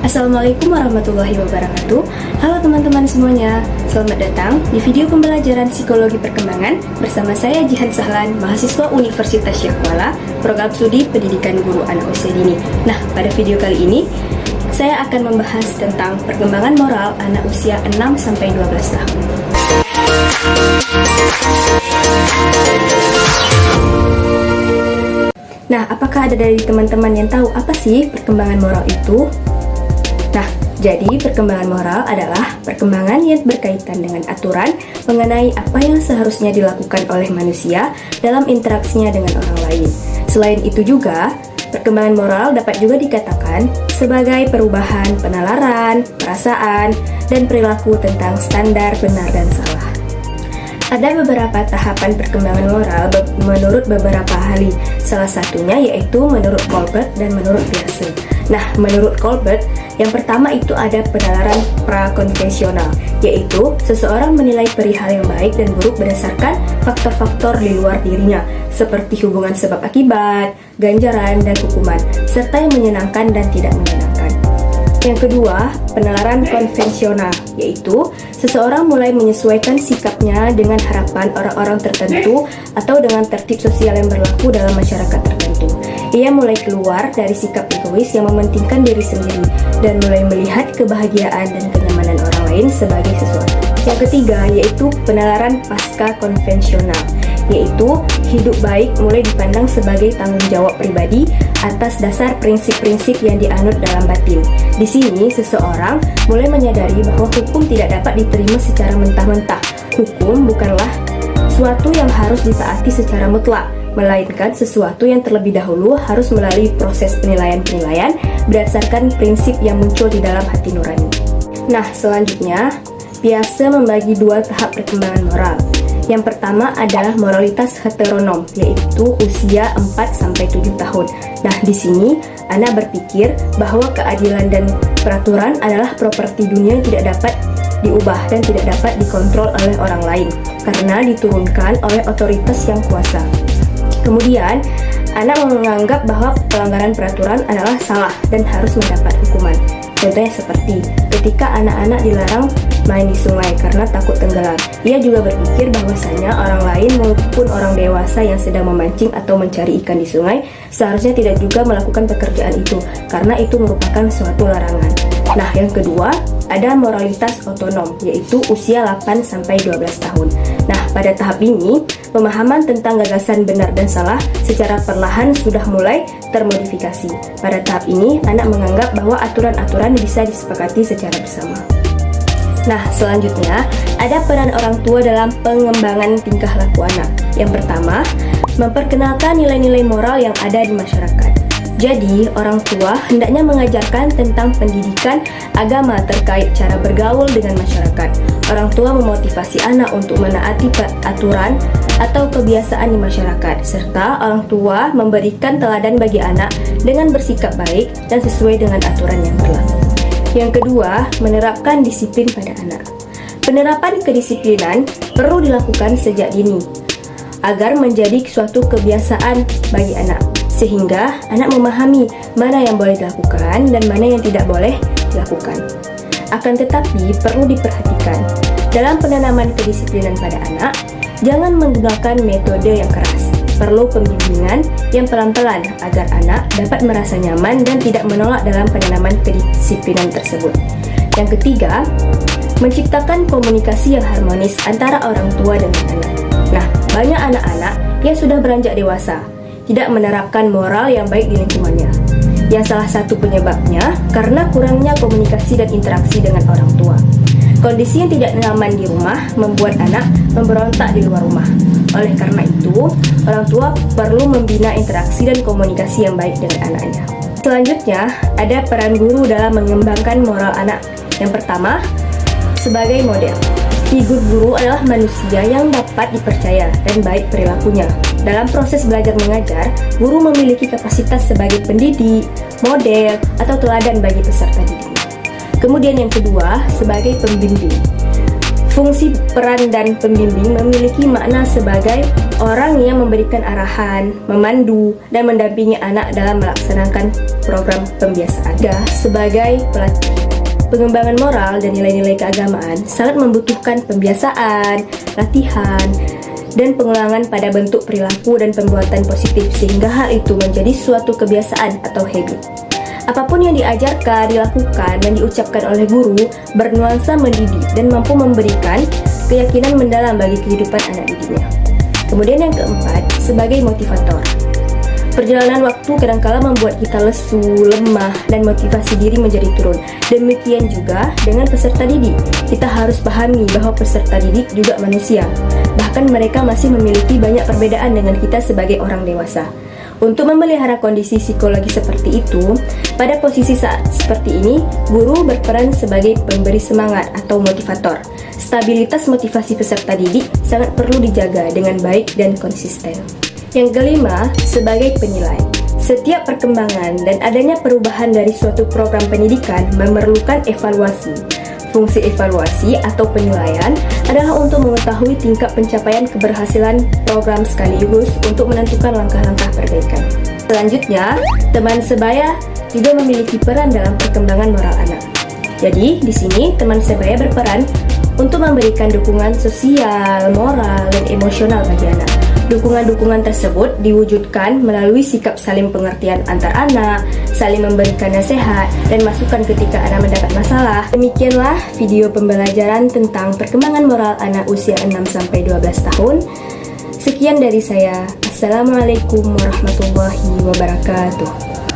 Assalamualaikum warahmatullahi wabarakatuh. Halo teman-teman semuanya, selamat datang di video pembelajaran psikologi perkembangan bersama saya Jihan Sahlan, mahasiswa Universitas Syekh Kuala, program studi pendidikan guru anak usia dini. Nah, pada video kali ini saya akan membahas tentang perkembangan moral anak usia 6-12 tahun. Nah, apakah ada dari teman-teman yang tahu apa sih perkembangan moral itu? Nah, jadi perkembangan moral adalah perkembangan yang berkaitan dengan aturan mengenai apa yang seharusnya dilakukan oleh manusia dalam interaksinya dengan orang lain. Selain itu juga, perkembangan moral dapat juga dikatakan sebagai perubahan penalaran, perasaan, dan perilaku tentang standar benar dan salah. Ada beberapa tahapan perkembangan moral menurut beberapa ahli. Salah satunya yaitu menurut Colbert dan menurut Pearson. Nah, menurut Colbert, yang pertama itu ada penalaran prakonvensional, yaitu seseorang menilai perihal yang baik dan buruk berdasarkan faktor-faktor di luar dirinya, seperti hubungan sebab akibat, ganjaran, dan hukuman, serta yang menyenangkan dan tidak menyenangkan. Yang kedua, penalaran konvensional, yaitu seseorang mulai menyesuaikan sikapnya dengan harapan orang-orang tertentu atau dengan tertib sosial yang berlaku dalam masyarakat tertentu. Ia mulai keluar dari sikap egois yang mementingkan diri sendiri dan mulai melihat kebahagiaan dan kenyamanan orang lain sebagai sesuatu. Yang ketiga, yaitu penalaran pasca konvensional, yaitu hidup baik mulai dipandang sebagai tanggung jawab pribadi atas dasar prinsip-prinsip yang dianut dalam batin. Di sini, seseorang mulai menyadari bahwa hukum tidak dapat diterima secara mentah-mentah. Hukum bukanlah sesuatu yang harus ditaati secara mutlak, melainkan sesuatu yang terlebih dahulu harus melalui proses penilaian-penilaian berdasarkan prinsip yang muncul di dalam hati nurani. Nah, selanjutnya, biasa membagi dua tahap perkembangan moral. Yang pertama adalah moralitas heteronom, yaitu usia 4-7 tahun. Nah, di sini Ana berpikir bahwa keadilan dan peraturan adalah properti dunia yang tidak dapat diubah dan tidak dapat dikontrol oleh orang lain karena diturunkan oleh otoritas yang kuasa. Kemudian, anak menganggap bahwa pelanggaran peraturan adalah salah dan harus mendapat hukuman. Contohnya seperti ketika anak-anak dilarang main di sungai karena takut tenggelam. Ia juga berpikir bahwasanya orang lain maupun orang dewasa yang sedang memancing atau mencari ikan di sungai seharusnya tidak juga melakukan pekerjaan itu karena itu merupakan suatu larangan. Nah, yang kedua, ada moralitas otonom, yaitu usia 8-12 tahun. Nah, pada tahap ini, pemahaman tentang gagasan benar dan salah secara perlahan sudah mulai termodifikasi. Pada tahap ini, anak menganggap bahwa aturan-aturan bisa disepakati secara bersama. Nah, selanjutnya, ada peran orang tua dalam pengembangan tingkah laku anak. Yang pertama, memperkenalkan nilai-nilai moral yang ada di masyarakat. Jadi, orang tua hendaknya mengajarkan tentang pendidikan agama terkait cara bergaul dengan masyarakat. Orang tua memotivasi anak untuk menaati aturan atau kebiasaan di masyarakat, serta orang tua memberikan teladan bagi anak dengan bersikap baik dan sesuai dengan aturan yang berlaku. Yang kedua, menerapkan disiplin pada anak. Penerapan kedisiplinan perlu dilakukan sejak dini agar menjadi suatu kebiasaan bagi anak, sehingga anak memahami mana yang boleh dilakukan dan mana yang tidak boleh dilakukan. Akan tetapi perlu diperhatikan, dalam penanaman kedisiplinan pada anak, jangan menggunakan metode yang keras. Perlu pembimbingan yang pelan-pelan agar anak dapat merasa nyaman dan tidak menolak dalam penanaman kedisiplinan tersebut. Yang ketiga, menciptakan komunikasi yang harmonis antara orang tua dengan anak. Nah, banyak anak-anak yang sudah beranjak dewasa tidak menerapkan moral yang baik di lingkungannya. Yang salah satu penyebabnya karena kurangnya komunikasi dan interaksi dengan orang tua. Kondisi yang tidak nyaman di rumah membuat anak memberontak di luar rumah. Oleh karena itu, orang tua perlu membina interaksi dan komunikasi yang baik dengan anaknya. Selanjutnya, ada peran guru dalam mengembangkan moral anak. Yang pertama, sebagai model. Figur guru adalah manusia yang dapat dipercaya dan baik perilakunya. Dalam proses belajar mengajar, guru memiliki kapasitas sebagai pendidik, model, atau teladan bagi peserta didik. Kemudian yang kedua, sebagai pembimbing. Fungsi peran dan pembimbing memiliki makna sebagai orang yang memberikan arahan, memandu, dan mendampingi anak dalam melaksanakan program pembiasaan. Sebagai pelatih, pengembangan moral dan nilai-nilai keagamaan sangat membutuhkan pembiasaan, latihan, dan pengulangan pada bentuk perilaku dan perbuatan positif sehingga hal itu menjadi suatu kebiasaan atau habit. Apapun yang diajarkan, dilakukan, dan diucapkan oleh guru bernuansa mendidik dan mampu memberikan keyakinan mendalam bagi kehidupan anak didiknya. Kemudian yang keempat, sebagai motivator. Perjalanan waktu kadangkala membuat kita lesu, lemah, dan motivasi diri menjadi turun. Demikian juga dengan peserta didik. Kita harus pahami bahwa peserta didik juga manusia. Bahkan mereka masih memiliki banyak perbedaan dengan kita sebagai orang dewasa. Untuk memelihara kondisi psikologi seperti itu, pada posisi saat seperti ini, guru berperan sebagai pemberi semangat atau motivator. Stabilitas motivasi peserta didik sangat perlu dijaga dengan baik dan konsisten. Yang kelima, sebagai penilai. Setiap perkembangan dan adanya perubahan dari suatu program pendidikan memerlukan evaluasi. Fungsi evaluasi atau penilaian adalah untuk mengetahui tingkat pencapaian keberhasilan program sekaligus untuk menentukan langkah-langkah perbaikan. Selanjutnya, teman sebaya juga memiliki peran dalam perkembangan moral anak. Jadi, di sini teman sebaya berperan untuk memberikan dukungan sosial, moral, dan emosional bagi anak. Dukungan-dukungan tersebut diwujudkan melalui sikap saling pengertian antar anak, saling memberikan nasihat, dan masukan ketika anak mendapat masalah. Demikianlah video pembelajaran tentang perkembangan moral anak usia 6-12 tahun. Sekian dari saya. Assalamualaikum warahmatullahi wabarakatuh.